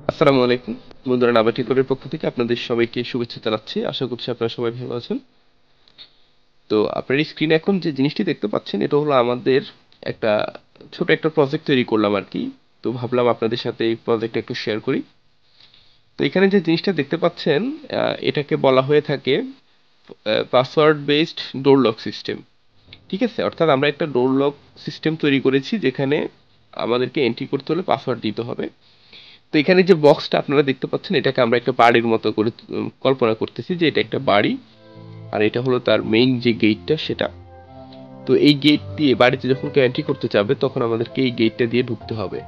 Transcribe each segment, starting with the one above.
আসসালামু আলাইকুম বন্ধুরা, নাবাটি কোডের পক্ষ থেকে আপনাদের সবাইকে শুভেচ্ছা জানাচ্ছি। আশা করছি আপনারা সবাই ভালো আছেন। তো আপনার স্ক্রিনে এখন যে জিনিসটি দেখতে পাচ্ছেন, এটা হলো আমাদের একটা ছোট একটা প্রজেক্ট তৈরি করলাম আর কি। তো ভাবলাম আপনাদের সাথে এই প্রজেক্টটা একটু শেয়ার করি। তো এখানে যে জিনিসটা দেখতে পাচ্ছেন, এটাকে বলা হয়ে থাকে password based door lock system. ঠিক আছে, অর্থাৎ আমরা একটা ডোর লক সিস্টেম তৈরি করেছি যেখানে আমাদেরকে এন্ট্রি করতে হলে পাসওয়ার্ড দিতে হবে। তো এখানে যে বক্সটা আপনারা দেখতে পাচ্ছেন, এটাকে আমরা একটা বাড়ির মতো করে কল্পনা করতেছি যে এটা একটা বাড়ি, আর এটা হলো তার মেইন যে গেটটা সেটা। তো এই গেট দিয়ে বাড়িতে যখন কেউ এন্ট্রি করতে যাবে তখন আমাদেরকে এই গেটটা দিয়ে ঢুকতে হবে।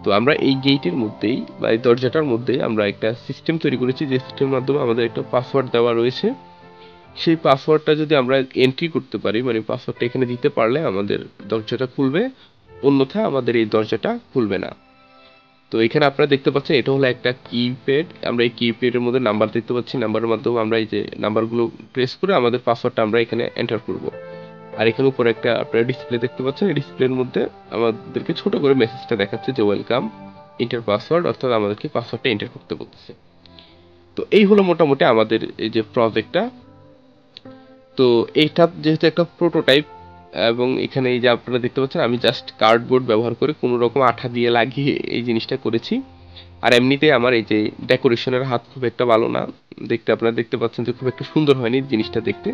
তো আমরা এই গেটের মধ্যেই বা এই দরজাটার মধ্যেই আমরা একটা সিস্টেম তৈরি করেছি, যে সিস্টেমের মাধ্যমে আমাদের একটা পাসওয়ার্ড দেওয়া রয়েছে। সেই পাসওয়ার্ডটা যদি আমরা এন্ট্রি করতে পারি, মানে পাসওয়ার্ডটা এখানে দিতে পারলে আমাদের দরজাটা খুলবে, অন্যথায় আমাদের এই দরজাটা খুলবে না। তো এখানে আপনারা দেখতে পাচ্ছেন এটা হলো একটা কিপ্যাড। আমরা এই কিপ্যাডের মধ্যে নাম্বার দেখতে পাচ্ছি, নাম্বারের মাধ্যমে আমরা এই যে নাম্বারগুলো প্রেস করে আমাদের পাসওয়ার্ডটা আমরা এখানে এন্টার করব। আর এখানে উপরে একটা আপনারা ডিসপ্লে দেখতে পাচ্ছেন, এই ডিসপ্লের মধ্যে আমাদেরকে ছোট করে মেসেজটা দেখাচ্ছে যে ওয়েলকাম এন্টার পাসওয়ার্ড, অর্থাৎ আমাদেরকে পাসওয়ার্ডটা এন্টার করতে বলতেছে। তো এই হলো মোটামুটি আমাদের এই যে প্রজেক্টটা। তো এইটা যেহেতু একটা প্রোটোটাইপ, এবং এখানে এই যে আপনারা দেখতে পাচ্ছেন আমি জাস্ট কার্ডবোর্ড ব্যবহার করে কোনো রকম আঠা দিয়ে লাগিয়ে এই জিনিসটা করেছি। আর এমনিতে আমার এই যে ডেকোরেশনের হাত খুব একটা ভালো না, দেখতে আপনারা দেখতে পাচ্ছেন যে খুব একটা সুন্দর হয়নি জিনিসটা দেখতে।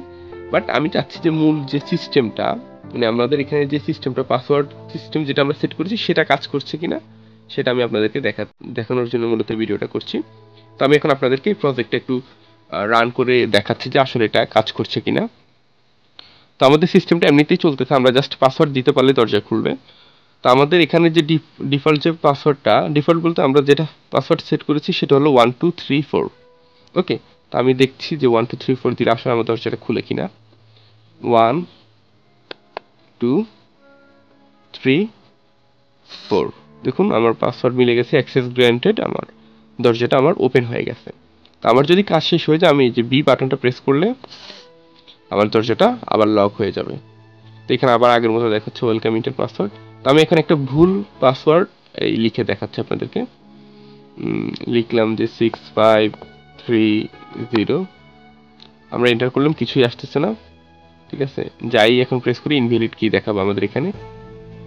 বাট আমি চাচ্ছি যে মূল যে সিস্টেমটা, মানে আমাদের এখানে যে সিস্টেমটা পাসওয়ার্ড সিস্টেম যেটা আমরা সেট করেছি সেটা কাজ করছে কিনা সেটা আমি আপনাদেরকে দেখানোর জন্য মূলত ভিডিওটা করছি। তো আমি এখন আপনাদেরকে এই প্রজেক্টটা একটু রান করে দেখাচ্ছি যে আসলে এটা কাজ করছে কিনা। তো আমাদের সিস্টেমটা এমনিতেই চলতেছে, আমরা জাস্ট পাসওয়ার্ড দিতে পারলে দরজা খুলবে। তো আমাদের এখানে যে ডিফল্ট যে পাসওয়ার্ডটা, ডিফল্ট বলতে আমরা যেটা পাসওয়ার্ড সেট করেছি সেটা হলো 1234। ওকে, তো আমি দেখছি যে 1234 দিলে আসলে আমার দরজাটা খুলে কিনা। 1234, দেখুন আমার পাসওয়ার্ড মিলে গেছে, অ্যাক্সেস গ্র্যান্টেড, আমার দরজাটা আমার ওপেন হয়ে গেছে। তো আমার যদি কাজ শেষ হয়ে যায় আমি এই যে বি বাটনটা প্রেস করলে আমার দরজাটা আবার লক হয়ে যাবে। তো এখানে আবার আগের মতো দেখাচ্ছে ওয়েলকাম ইন্টার পাসওয়ার্ড। তো আমি এখানে একটা ভুল পাসওয়ার্ড এই লিখে দেখাচ্ছি আপনাদেরকে। লিখলাম যে 6530, আমরা এন্টার করলাম, কিছুই আসতেছে না। ঠিক আছে, যাই এখন প্রেস করি ইনভ্যালিড কি দেখাবো আমাদের এখানে।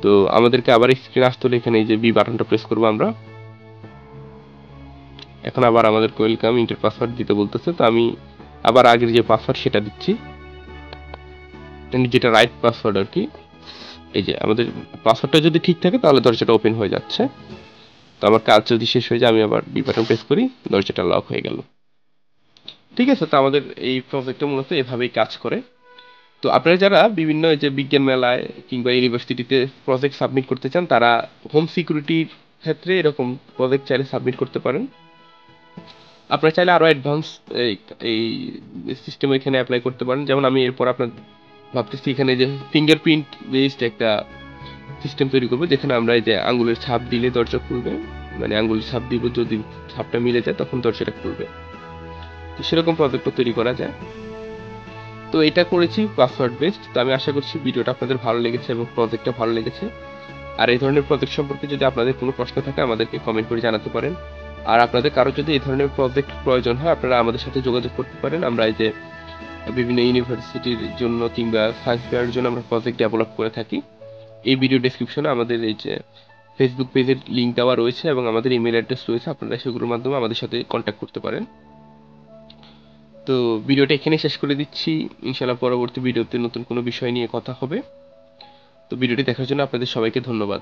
তো আমাদেরকে আবার স্ক্রিন আসতে হলে এখানে এই যে বি বাটনটা প্রেস করবো আমরা। এখন আবার আমাদের ওয়েলকাম ইন্টার পাসওয়ার্ড দিতে বলতেছে, তো আমি আবার আগের যে পাসওয়ার্ড সেটা দিচ্ছি, যেটা রাইট পাসওয়ার্ড আর কি। এই যে আমাদের পাসওয়ার্ডটা যদি ঠিক থাকে তাহলে দরজাটা ওপেন হয়ে যাচ্ছে। তো আমার কাজ যদি শেষ হয়ে যায় আমি আবার বি বাটন প্রেস করি, দরজাটা লক হয়ে গেল। ঠিক আছে, তো আমাদের এই প্রজেক্টটা মূলত এভাবেই কাজ করে। তো আপনারা যারা বিভিন্ন এই যে বিজ্ঞান মেলায় কিংবা ইউনিভার্সিটিতে প্রজেক্ট সাবমিট করতে চান, তারা হোম সিকিউরিটির ক্ষেত্রে এরকম প্রজেক্ট চাইলে সাবমিট করতে পারেন। আপনারা চাইলে আরো অ্যাডভান্স এই এই সিস্টেম এখানে অ্যাপ্লাই করতে পারেন। যেমন আমি এরপর আপনার ভাবতেছি এখানে যে ফিঙ্গারপ্রিন্ট বেসড একটা সিস্টেম তৈরি করবো, যেখানে আমরা এই যে আঙ্গুলের ছাপ দিলে দরজা খুলবে, মানে আঙ্গুলের ছাপ দিব, যদি ছাপটা মিলে যায় তখন দরজাটা খুলবে। তো সেরকম প্রজেক্টও তৈরি করা যায়। তো এটা করেছি পাসওয়ার্ড বেসড। তো আমি আশা করছি ভিডিওটা আপনাদের ভালো লেগেছে এবং প্রজেক্টটা ভালো লেগেছে। আর এই ধরনের প্রজেক্ট সম্পর্কে যদি আপনাদের কোনো প্রশ্ন থাকে আমাদেরকে কমেন্ট করে জানাতে পারেন। আর আপনাদের কারো যদি এই ধরনের প্রজেক্ট প্রয়োজন হয় আপনারা আমাদের সাথে যোগাযোগ করতে পারেন। আমরা এই যে বিভিন্ন ইউনিভার্সিটির জন্য কিংবা সায়েন্স ফেয়ারের জন্য আমরা প্রজেক্ট ডেভেলপ করে থাকি। এই ভিডিও ডেসক্রিপশনে আমাদের এই যে ফেসবুক পেজের লিঙ্ক দেওয়া রয়েছে এবং আমাদের ইমেল অ্যাড্রেস রয়েছে, আপনারা সেগুলোর মাধ্যমে আমাদের সাথে কন্ট্যাক্ট করতে পারেন। তো ভিডিওটা এখানে শেষ করে দিচ্ছি। ইনশাআল্লাহ পরবর্তী ভিডিওতে নতুন কোনো বিষয় নিয়ে কথা হবে। তো ভিডিওটি দেখার জন্য আপনাদের সবাইকে ধন্যবাদ।